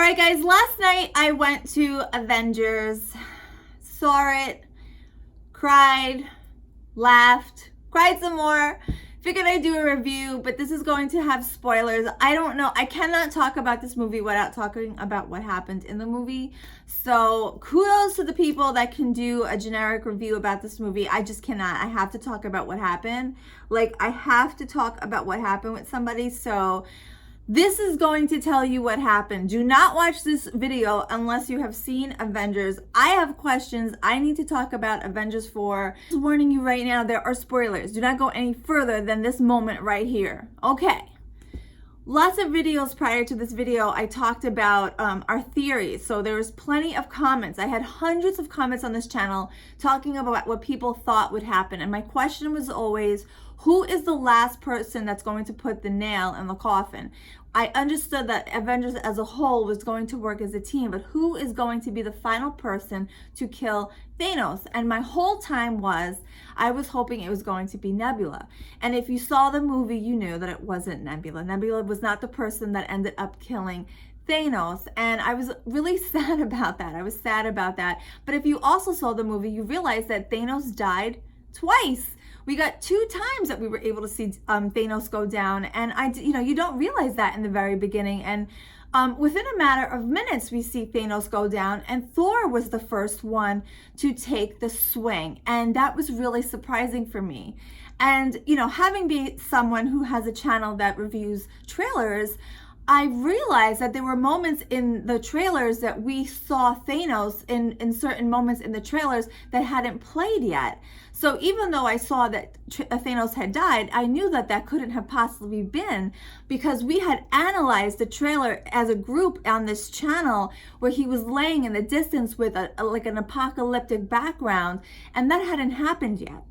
right, guys, last night I went to Avengers, saw it, cried, laughed, cried some more. Figured I'd do a review, but this is going to have spoilers. I don't know. I cannot talk about this movie without talking about what happened in the movie. So kudos to the people that can do a generic review about this movie. I just cannot. I have to talk about what happened. I have to talk about what happened with somebody. So this is going to tell you what happened. Do not watch this video unless you have seen Avengers. I have questions. I need to talk about Avengers 4. Just warning you right now, there are spoilers. Do not go any further than this moment right here. Okay. Lots of videos prior to this video, I talked about our theories. So there was plenty of comments. I had hundreds of comments on this channel talking about what people thought would happen. And my question was always, who is the last person that's going to put the nail in the coffin? I understood that Avengers as a whole was going to work as a team, but who is going to be the final person to kill Thanos? And my whole time I was hoping it was going to be Nebula. And if you saw the movie, you knew that it wasn't Nebula. Nebula was not the person that ended up killing Thanos, and I was really sad about that. I was sad about that. But if you also saw the movie, you realize that Thanos died twice. We got 2 times that we were able to see Thanos go down, and you don't realize that in the very beginning. And within a matter of minutes, we see Thanos go down, and Thor was the first one to take the swing, and that was really surprising for me. And having been someone who has a channel that reviews trailers, I realized that there were moments in the trailers that we saw Thanos in certain moments in the trailers that hadn't played yet. So even though I saw that Thanos had died, I knew that that couldn't have possibly been, because we had analyzed the trailer as a group on this channel where he was laying in the distance with like an apocalyptic background, and that hadn't happened yet.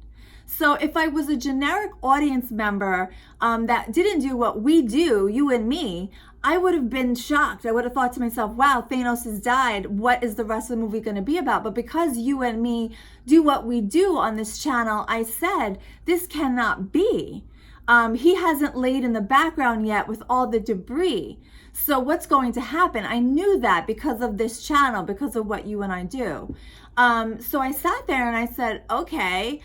So if I was a generic audience member that didn't do what we do, you and me, I would have been shocked. I would have thought to myself, wow, Thanos has died. What is the rest of the movie going to be about? But because you and me do what we do on this channel, I said, this cannot be. He hasn't laid in the background yet with all the debris. So what's going to happen? I knew that because of this channel, because of what you and I do. So I sat there and I said, okay,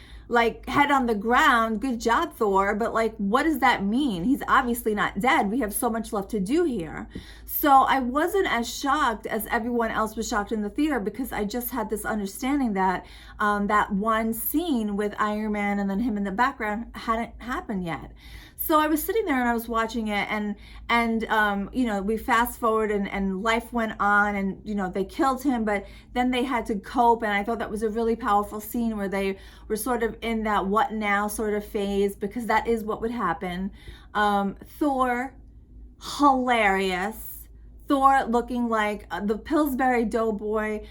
head on the ground, good job, Thor, but what does that mean? He's obviously not dead. We have so much left to do here. So I wasn't as shocked as everyone else was shocked in the theater, because I just had this understanding that that one scene with Iron Man and then him in the background hadn't happened yet. So I was sitting there and I was watching it, and we fast forward and life went on, and they killed him, but then they had to cope, and I thought that was a really powerful scene where they were sort of in that what now sort of phase, because that is what would happen. Thor, hilarious. Thor looking like the Pillsbury Doughboy,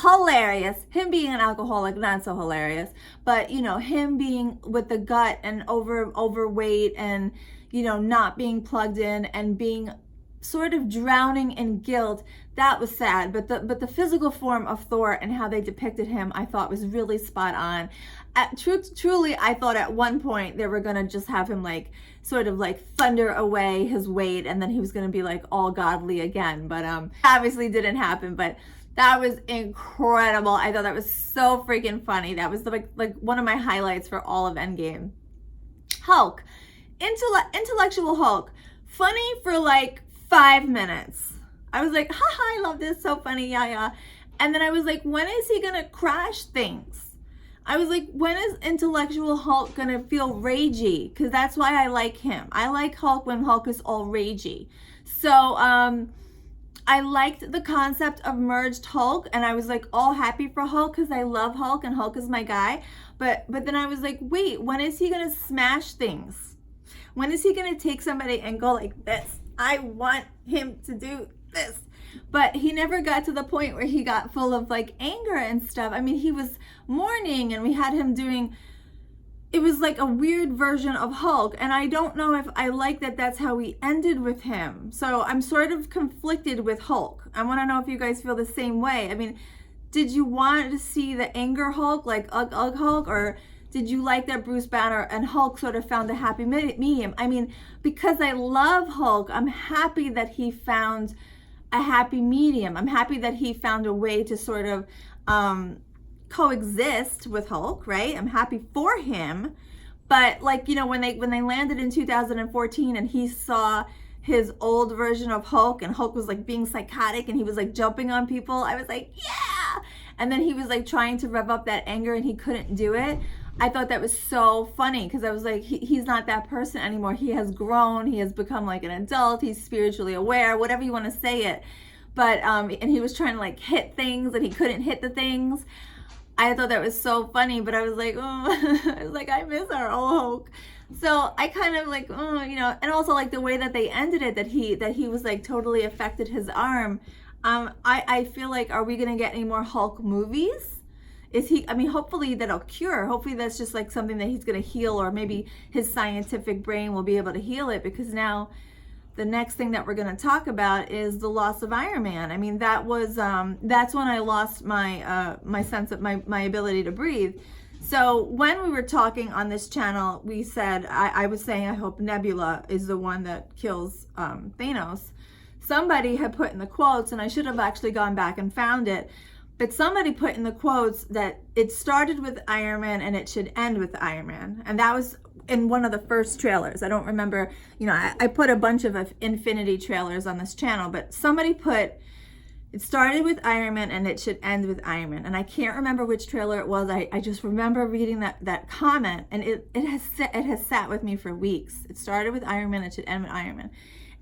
hilarious. Him being an alcoholic, not so hilarious, but him being with the gut and overweight, and not being plugged in and being sort of drowning in guilt, that was sad. But the physical form of Thor and how they depicted him, I thought was really spot on. Truly, I thought at one point they were gonna just have him sort of thunder away his weight, and then he was gonna be all godly again, but obviously didn't happen. But that was incredible. I thought that was so freaking funny. That was like one of my highlights for all of Endgame. Hulk, intellectual Hulk, funny for 5 minutes. I was like, haha, I love this, so funny, yeah. And then I was like, when is he gonna crash things? I was like, when is intellectual Hulk gonna feel ragey? Because that's why I like him. I like Hulk when Hulk is all ragey. So I liked the concept of merged Hulk, and I was all happy for Hulk because I love Hulk and Hulk is my guy. But then I was like, wait, when is he gonna smash things? When is he gonna take somebody and go like this? I want him to do this. But he never got to the point where he got full of anger and stuff. I mean, he was mourning, and we had him doing, it was a weird version of Hulk, and I don't know if I like that that's how we ended with him. So I'm sort of conflicted with Hulk. I want to know if you guys feel the same way. I mean, did you want to see the anger Hulk, Ugg Hulk, or did you like that Bruce Banner and Hulk sort of found a happy medium? I mean, because I love Hulk, I'm happy that he found a happy medium. I'm happy that he found a way to sort of coexist with Hulk, right? I'm happy for him. But like, you know, when they landed in 2014 and he saw his old version of Hulk, and Hulk was like being psychotic and he was like jumping on people, I was like, yeah. And then he was like trying to rev up that anger and he couldn't do it. I thought that was so funny, because I was like, he's not that person anymore. He has grown. He has become like an adult. He's spiritually aware, whatever you want to say it. But, and he was trying to like hit things and he couldn't hit the things. I thought that was so funny, but I was like, oh, I was like, I miss our old Hulk. So I kind of like, oh, you know, and also like the way that they ended it, that he was like totally affected his arm. I feel like, are we going to get any more Hulk movies? Is he, I mean, hopefully that'll cure. Hopefully that's just like something that he's going to heal, or maybe his scientific brain will be able to heal it, because now the next thing that we're going to talk about is the loss of Iron Man. I mean, that was, that's when I lost my, my sense of my ability to breathe. So when we were talking on this channel, we said, I was saying, I hope Nebula is the one that kills Thanos. Somebody had put in the quotes, and I should have actually gone back and found it, but somebody put in the quotes that it started with Iron Man and it should end with Iron Man. And that was in one of the first trailers. I don't remember, you know, I put a bunch of Infinity trailers on this channel, but somebody put, it started with Iron Man and it should end with Iron Man. And I can't remember which trailer it was. I just remember reading that comment, and it has sat with me for weeks. It started with Iron Man, it should end with Iron Man.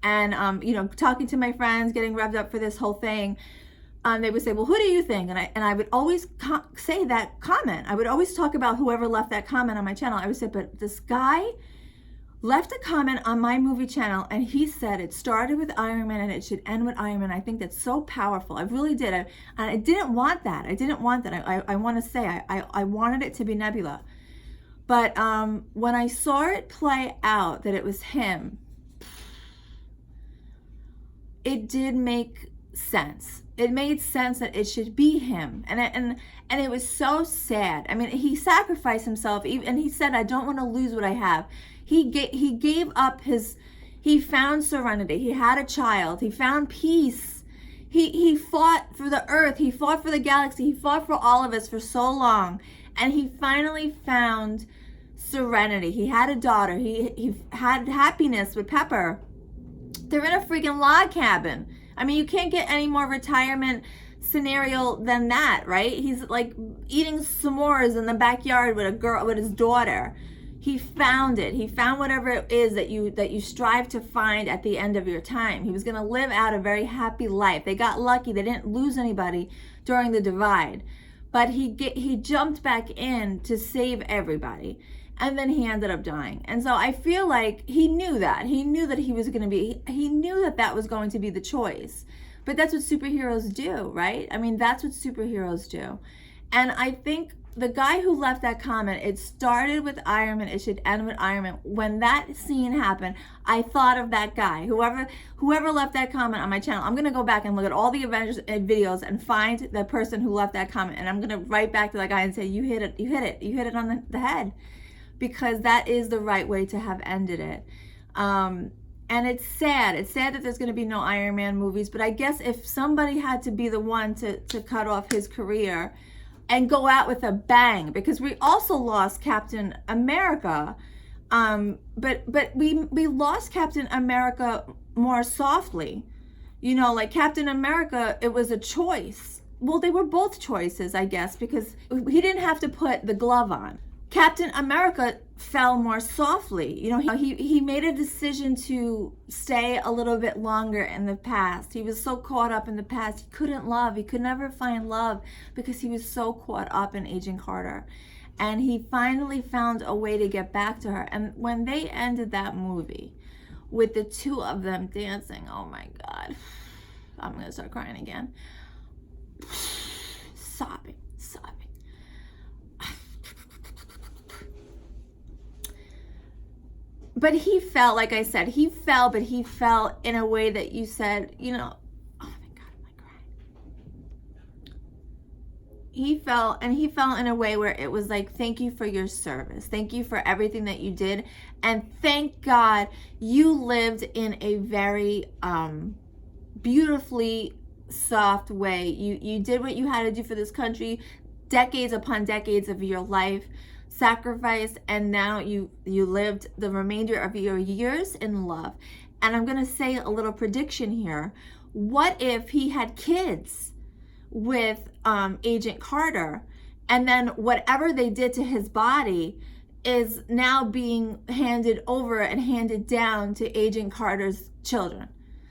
And, you know, talking to my friends, getting revved up for this whole thing, they would say, well, who do you think? And I would always say that comment. I would always talk about whoever left that comment on my channel. I would say, but this guy left a comment on my movie channel, and he said it started with Iron Man and it should end with Iron Man. I think that's so powerful. I really did. I didn't want that. I didn't want that. I want to say I wanted it to be Nebula. But when I saw it play out that it was him, it did make sense. It made sense that it should be him. And it was so sad. I mean, he sacrificed himself, and he said, I don't want to lose what I have. He gave up he found serenity. He had a child. He found peace. He fought for the earth. He fought for the galaxy. He fought for all of us for so long. And he finally found serenity. He had a daughter. He had happiness with Pepper. They're in a freaking log cabin. I mean, you can't get any more retirement scenario than that, right? He's like eating s'mores in the backyard with his daughter. He found it. He found whatever it is that you strive to find at the end of your time. He was going to live out a very happy life. They got lucky. They didn't lose anybody during the divide. But he jumped back in to save everybody. And then he ended up dying. And so I feel like he knew that. He knew that he knew that was going to be the choice. But that's what superheroes do, right? I mean, that's what superheroes do. And I think the guy who left that comment, it started with Iron Man, it should end with Iron Man. When that scene happened, I thought of that guy. Whoever left that comment on my channel, I'm going to go back and look at all the Avengers videos and find the person who left that comment. And I'm going to write back to that guy and say, you hit it on the head. Because that is the right way to have ended it. And it's sad. It's sad that there's going to be no Iron Man movies. But I guess if somebody had to be the one to cut off his career and go out with a bang, because we also lost Captain America. But we lost Captain America more softly. You know, like Captain America, it was a choice. Well, they were both choices, I guess, because he didn't have to put the glove on. Captain America fell more softly. You know, he made a decision to stay a little bit longer in the past. He was so caught up in the past. He couldn't love. He could never find love because he was so caught up in Agent Carter. And he finally found a way to get back to her. And when they ended that movie with the two of them dancing, oh my God, I'm going to start crying again. Sobbing. But he fell, like I said, but he fell in a way that you said, you know, oh my God, am I crying? He fell in a way where it was like, thank you for your service. Thank you for everything that you did. And thank God you lived in a very beautifully soft way. You did what you had to do for this country, decades upon decades of your life, sacrificed, and now you lived the remainder of your years in love. And I'm gonna say a little prediction here. What if he had kids with Agent Carter, and then whatever they did to his body is now being handed over and handed down to Agent Carter's children?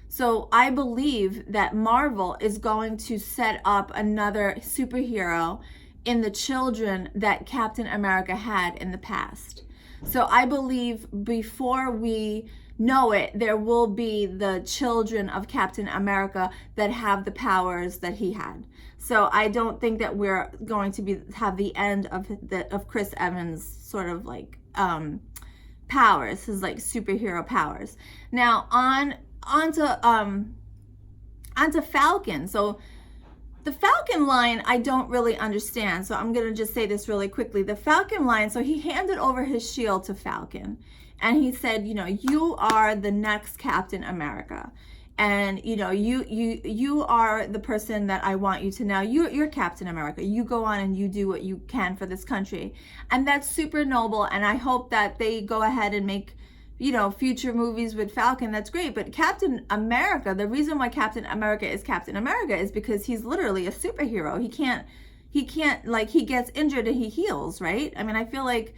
So I believe that Marvel is going to set up another superhero in the children that Captain America had in the past. So I believe before we know it, there will be the children of Captain America that have the powers that he had. So I don't think that we're going to have the end of Chris Evans' sort of like powers, his like superhero powers. Now onto Falcon. So the Falcon line, I don't really understand. So I'm going to just say this really quickly. The Falcon line, so he handed over his shield to Falcon. And he said, you know, you are the next Captain America. And, you know, you are the person that I want you to now. You're Captain America. You go on and you do what you can for this country. And that's super noble. And I hope that they go ahead and make, you know, future movies with Falcon. That's great. But Captain America, the reason why Captain America is because he's literally a superhero. He can't like, he gets injured and he heals, right? I mean, I feel like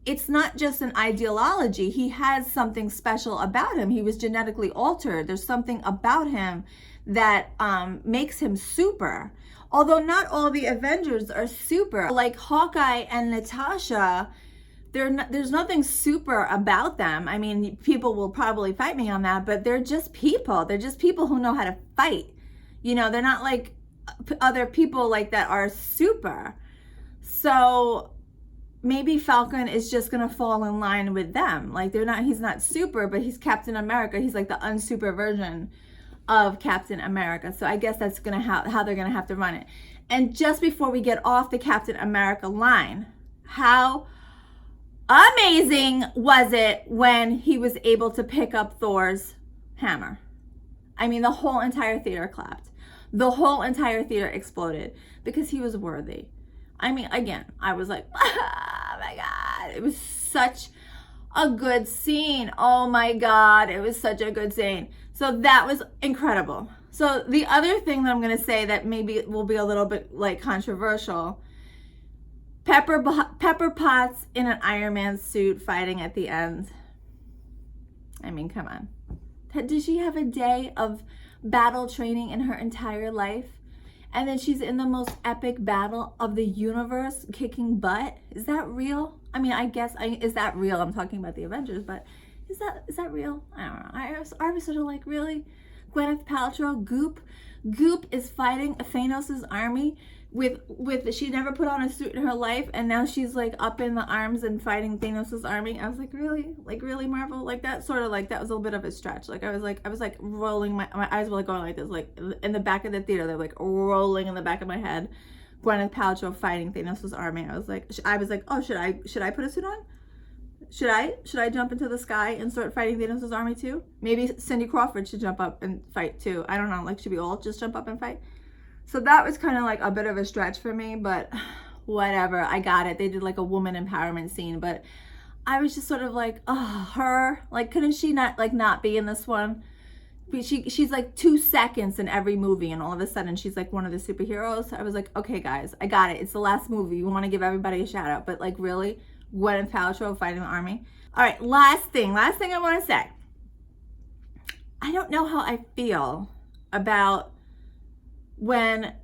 it's not just an ideology. He has something special about him. He was genetically altered. There's something about him that makes him super. Although not all the Avengers are super. Like Hawkeye and Natasha, there's nothing super about them. I mean, people will probably fight me on that, but they're just people. They're just people who know how to fight. You know, they're not like other people like that are super. So maybe Falcon is just gonna fall in line with them. Like he's not super, but he's Captain America. He's like the unsuper version of Captain America. So I guess that's gonna how they're gonna have to run it. And just before we get off the Captain America line, how amazing was it when he was able to pick up Thor's hammer? I mean, the whole entire theater clapped. The whole entire theater exploded because he was worthy. I mean, again, I was like, oh my God, it was such a good scene. Oh my God, it was such a good scene. So that was incredible. So the other thing that I'm going to say that maybe will be a little bit like controversial, Pepper Potts in an Iron Man suit fighting at the end. I mean, come on. Did she have a day of battle training in her entire life? And then she's in the most epic battle of the universe, kicking butt. Is that real? I mean, I guess, is that real? I'm talking about the Avengers, but is that real? I don't know. I was sort of like, really? Gwyneth Paltrow, Goop is fighting Thanos' army with she never put on a suit in her life, and now she's like up in the arms and fighting Thanos' army. I was like, really? Like, really, Marvel? Like, that sort of like, that was a little bit of a stretch. Like, I was like rolling, my eyes were like going like this, like in the back of the theater, they're like rolling in the back of my head. Gwyneth Paltrow fighting Thanos' army. I was like, oh, should I put a suit on? Should I jump into the sky and start fighting Thanos' army too? Maybe Cindy Crawford should jump up and fight too. I don't know. Like, should we all just jump up and fight? So that was kind of like a bit of a stretch for me, but whatever. I got it. They did like a woman empowerment scene, but I was just sort of like, oh, her. Like, couldn't she not be in this one? She's like 2 seconds in every movie, and all of a sudden she's like one of the superheroes. I was like, okay, guys, I got it. It's the last movie. You want to give everybody a shout out, but like, really? Gwyneth Paltrow fighting the army? All right, last thing I want to say. I don't know how I feel about when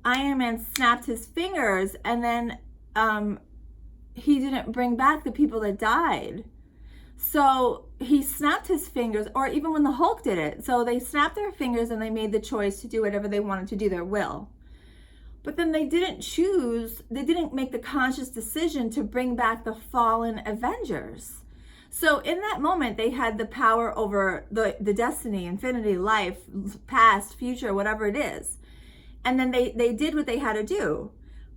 Iron Man snapped his fingers and then he didn't bring back the people that died. So he snapped his fingers, or even when the Hulk did it. So they snapped their fingers and they made the choice to do whatever they wanted to do, their will. But then they didn't make the conscious decision to bring back the fallen Avengers. So in that moment, they had the power over the destiny, infinity, life, past, future, whatever it is. And then they did what they had to do.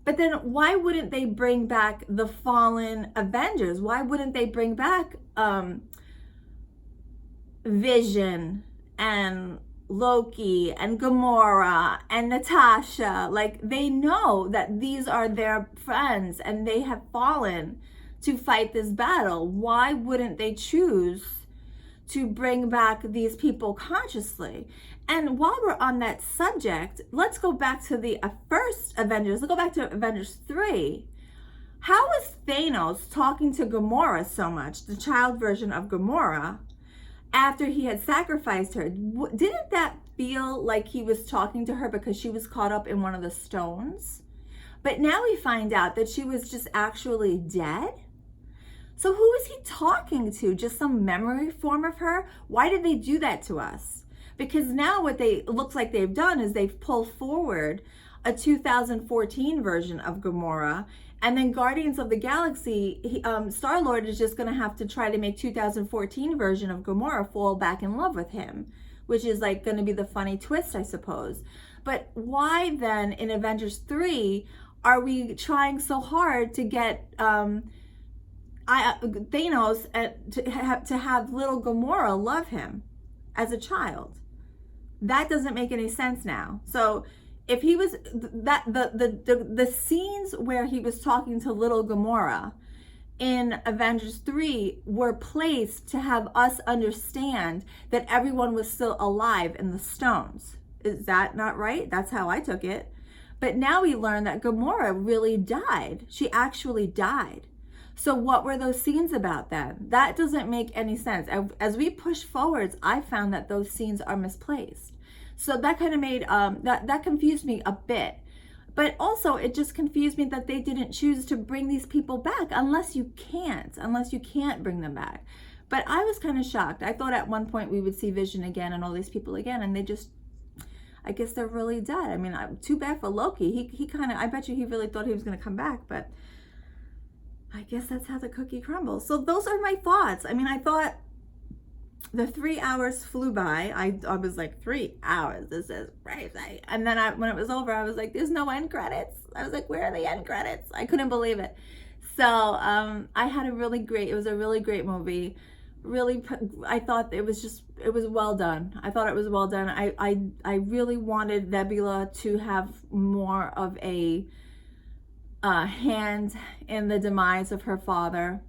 But then why wouldn't they bring back the fallen Avengers? Why wouldn't they bring back Vision and Loki and Gamora and Natasha, like they know that these are their friends and they have fallen to fight this battle. Why wouldn't they choose to bring back these people consciously? And while we're on that subject, let's go back to the first Avengers. Let's go back to Avengers 3. How was Thanos talking to Gamora so much, the child version of Gamora, after he had sacrificed her? Didn't that feel like he was talking to her because she was caught up in one of the stones? But now we find out that she was just actually dead. So who is he talking to? Just some memory form of her? Why did they do that to us? Because now what they looks like they've done is they've pulled forward a 2014 version of Gamora, and then Guardians of the Galaxy, Star-Lord is just going to have to try to make 2014 version of Gamora fall back in love with him, which is like going to be the funny twist, I suppose. But why then in Avengers 3 are we trying so hard to get Thanos to have little Gamora love him as a child? That doesn't make any sense now. So if he was that the scenes where he was talking to little Gamora in Avengers 3 were placed to have us understand that everyone was still alive in the stones. Is that not right? That's how I took it. But now we learn that Gamora really died. She actually died. So what were those scenes about then? That doesn't make any sense. As we push forwards, I found that those scenes are misplaced. So that kind of made, that confused me a bit. But also it just confused me that they didn't choose to bring these people back unless you can't bring them back. But I was kind of shocked. I thought at one point we would see Vision again and all these people again, and they just, I guess they're really dead. I mean, too bad for Loki. He kind of, I bet you he really thought he was going to come back, but I guess that's how the cookie crumbles. So those are my thoughts. I mean, I thought the 3 hours flew by. I was like, 3 hours, this is crazy. And then when it was over, I was like, there's no end credits. I was like, where are the end credits? I couldn't believe it. So I had it was a really great movie. Really, I thought it was well done. I thought it was well done. I really wanted Nebula to have more of a hand in the demise of her father.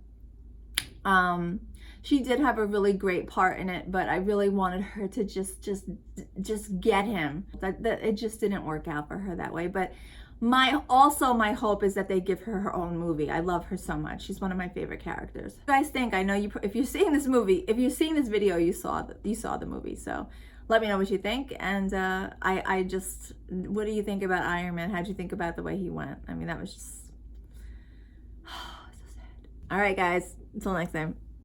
She did have a really great part in it, but I really wanted her to just get him. That it just didn't work out for her that way. But my hope is that they give her own movie. I love her so much. She's one of my favorite characters. You guys think, I know you, if you're seeing this movie, if you're seeing this video, you saw the movie. So let me know what you think. And what do you think about Iron Man? How'd you think about the way he went? I mean, that was just so sad. All right, guys, until next time.